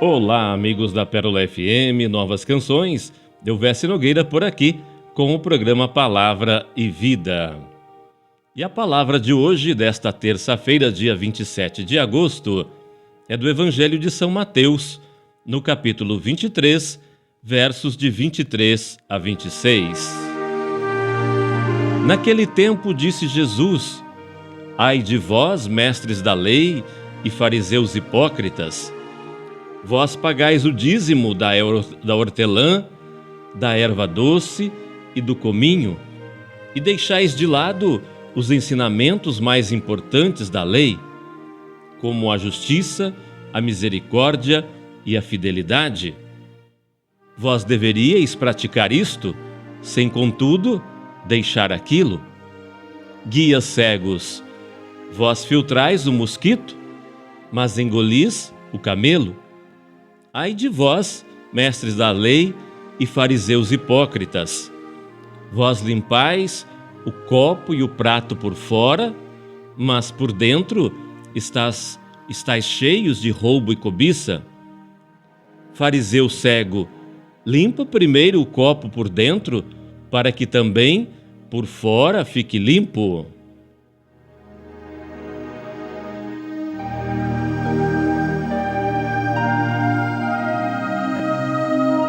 Olá, amigos da Pérola FM, Novas Canções, Delvécio Nogueira por aqui, com o programa Palavra e Vida. E a palavra de hoje, desta terça-feira, dia 27 de agosto, é do Evangelho de São Mateus, no capítulo 23, versos de 23 a 26. Naquele tempo disse Jesus: Ai de vós, mestres da lei e fariseus hipócritas! Vós pagais o dízimo da hortelã, da erva doce e do cominho, e deixais de lado os ensinamentos mais importantes da lei, como a justiça, a misericórdia e a fidelidade. Vós deveríeis praticar isto, sem contudo deixar aquilo. Guias cegos, vós filtrais o mosquito, mas engolis o camelo. Ai de vós, mestres da lei e fariseus hipócritas! Vós limpais o copo e o prato por fora, mas por dentro estáis cheios de roubo e cobiça. Fariseu cego, limpa primeiro o copo por dentro, para que também por fora fique limpo.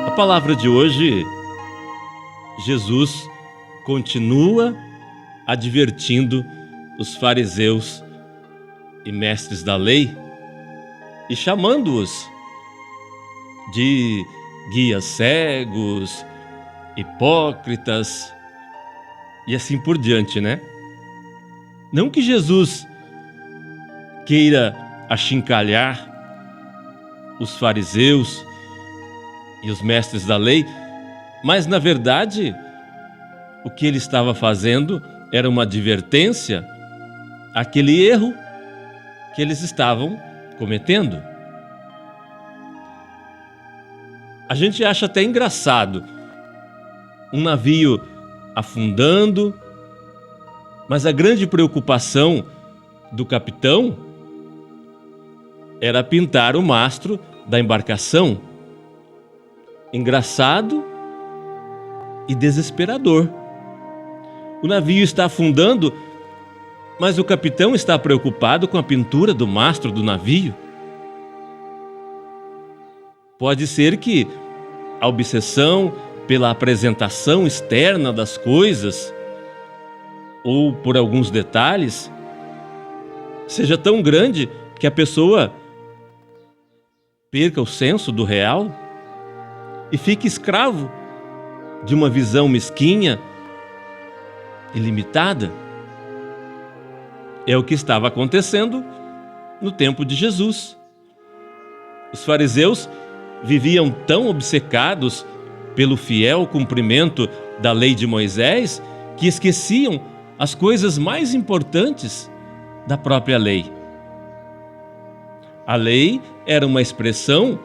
A palavra de hoje, Jesus continua advertindo os fariseus e mestres da lei e chamando-os de guias cegos, hipócritas e assim por diante, né? Não que Jesus queira achincalhar os fariseus e os mestres da lei, mas na verdade o que ele estava fazendo era uma advertência àquele erro que eles estavam cometendo. A gente acha até engraçado um navio afundando, mas a grande preocupação do capitão era pintar o mastro da embarcação. Engraçado e desesperador. O navio está afundando, mas o capitão está preocupado com a pintura do mastro do navio. Pode ser que a obsessão pela apresentação externa das coisas, ou por alguns detalhes, seja tão grande que a pessoa perca o senso do real e fique escravo de uma visão mesquinha e limitada. É o que estava acontecendo no tempo de Jesus. Os fariseus viviam tão obcecados pelo fiel cumprimento da lei de Moisés que esqueciam as coisas mais importantes da própria lei. A lei era uma expressão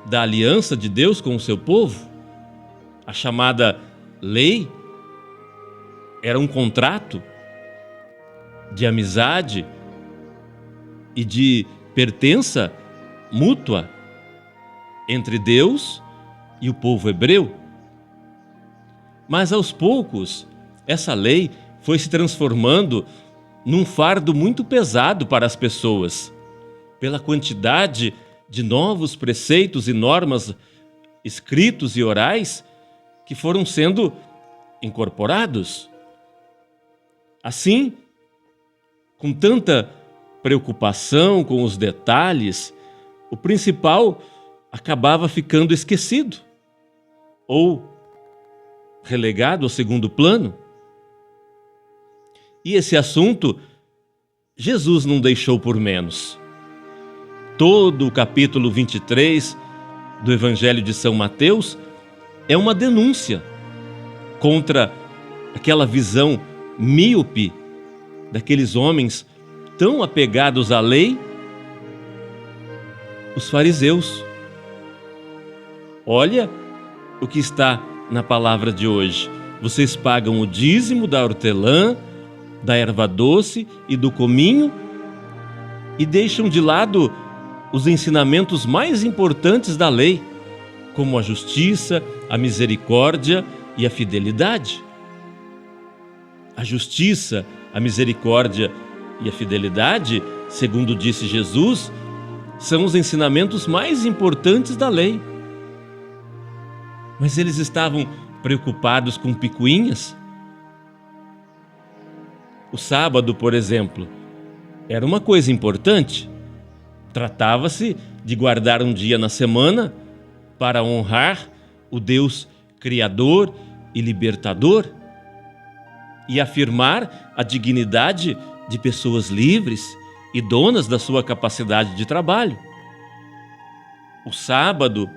da aliança de Deus com o seu povo. A chamada lei era um contrato de amizade e de pertença mútua entre Deus e o povo hebreu. Mas aos poucos, essa lei foi se transformando num fardo muito pesado para as pessoas, pela quantidade de novos preceitos e normas escritos e orais que foram sendo incorporados. Assim, com tanta preocupação com os detalhes, o principal acabava ficando esquecido ou relegado ao segundo plano. E esse assunto Jesus não deixou por menos. Todo o capítulo 23 do Evangelho de São Mateus é uma denúncia contra aquela visão míope daqueles homens tão apegados à lei, os fariseus. Olha o que está na palavra de hoje. Vocês pagam o dízimo da hortelã, da erva doce e do cominho e deixam de lado os ensinamentos mais importantes da lei, como a justiça, a misericórdia e a fidelidade. A justiça, a misericórdia e a fidelidade, segundo disse Jesus, são os ensinamentos mais importantes da lei. Mas eles estavam preocupados com picuinhas? O sábado, por exemplo, era uma coisa importante. Tratava-se de guardar um dia na semana para honrar o Deus Criador e Libertador e afirmar a dignidade de pessoas livres e donas da sua capacidade de trabalho. O sábado,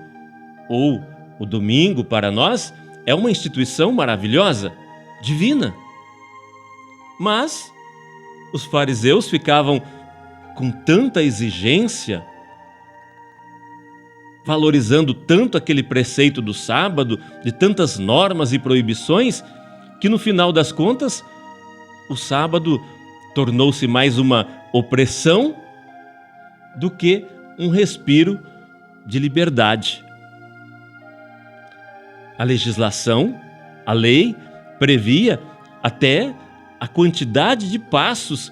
ou o domingo, para nós, é uma instituição maravilhosa, divina. Mas os fariseus ficavam com tanta exigência, valorizando tanto aquele preceito do sábado, de tantas normas e proibições, que no final das contas, o sábado tornou-se mais uma opressão do que um respiro de liberdade. A legislação, a lei, previa até a quantidade de passos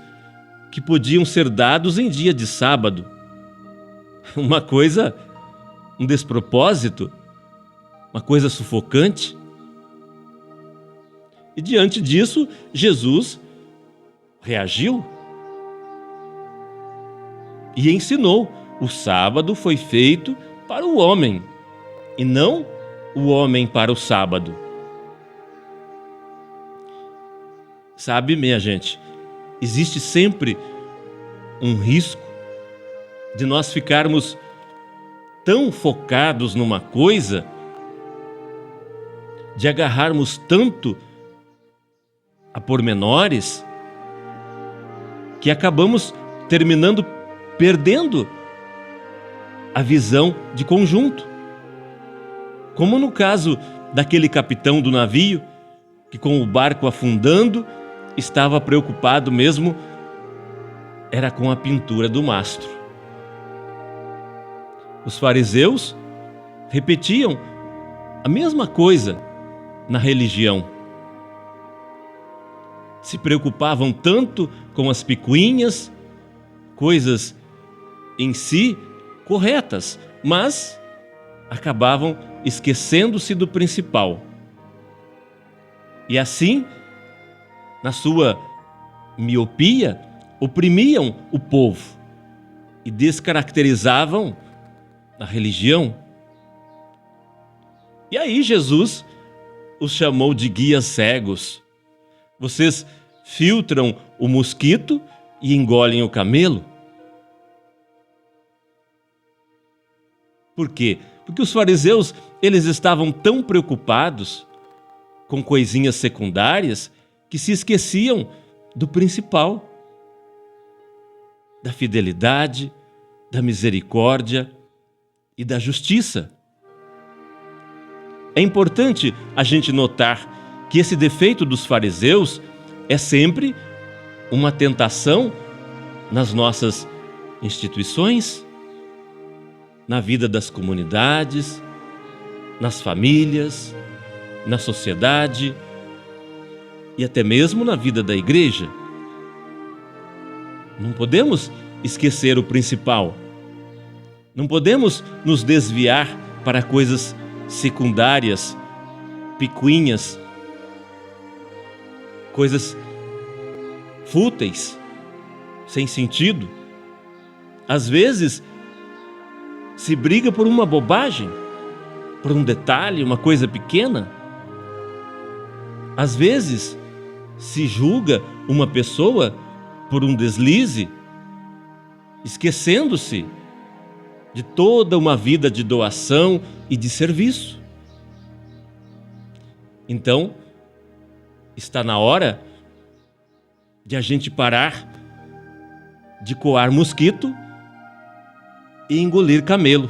que podiam ser dados em dia de sábado. Uma coisa, um despropósito, uma coisa sufocante. E diante disso, Jesus reagiu e ensinou: o sábado foi feito para o homem, e não o homem para o sábado. Sabe, minha gente, existe sempre um risco de nós ficarmos tão focados numa coisa, de agarrarmos tanto a pormenores, que acabamos terminando perdendo a visão de conjunto. Como no caso daquele capitão do navio, que com o barco afundando, estava preocupado mesmo, era com a pintura do mastro. Os fariseus repetiam a mesma coisa na religião. Se preocupavam tanto com as picuinhas, coisas em si corretas, mas acabavam esquecendo-se do principal. E assim, na sua miopia, oprimiam o povo e descaracterizavam a religião. E aí Jesus os chamou de guias cegos. Vocês filtram o mosquito e engolem o camelo? Por quê? Porque os fariseus, eles estavam tão preocupados com coisinhas secundárias que se esqueciam do principal, da fidelidade, da misericórdia e da justiça. É importante a gente notar que esse defeito dos fariseus é sempre uma tentação nas nossas instituições, na vida das comunidades, nas famílias, na sociedade e até mesmo na vida da igreja. Não podemos esquecer o principal. Não podemos nos desviar para coisas secundárias, picuinhas, coisas fúteis, sem sentido. Às vezes, se briga por uma bobagem, por um detalhe, uma coisa pequena. Às vezes, se julga uma pessoa por um deslize, esquecendo-se de toda uma vida de doação e de serviço. Então, está na hora de a gente parar de coar mosquito e engolir camelo.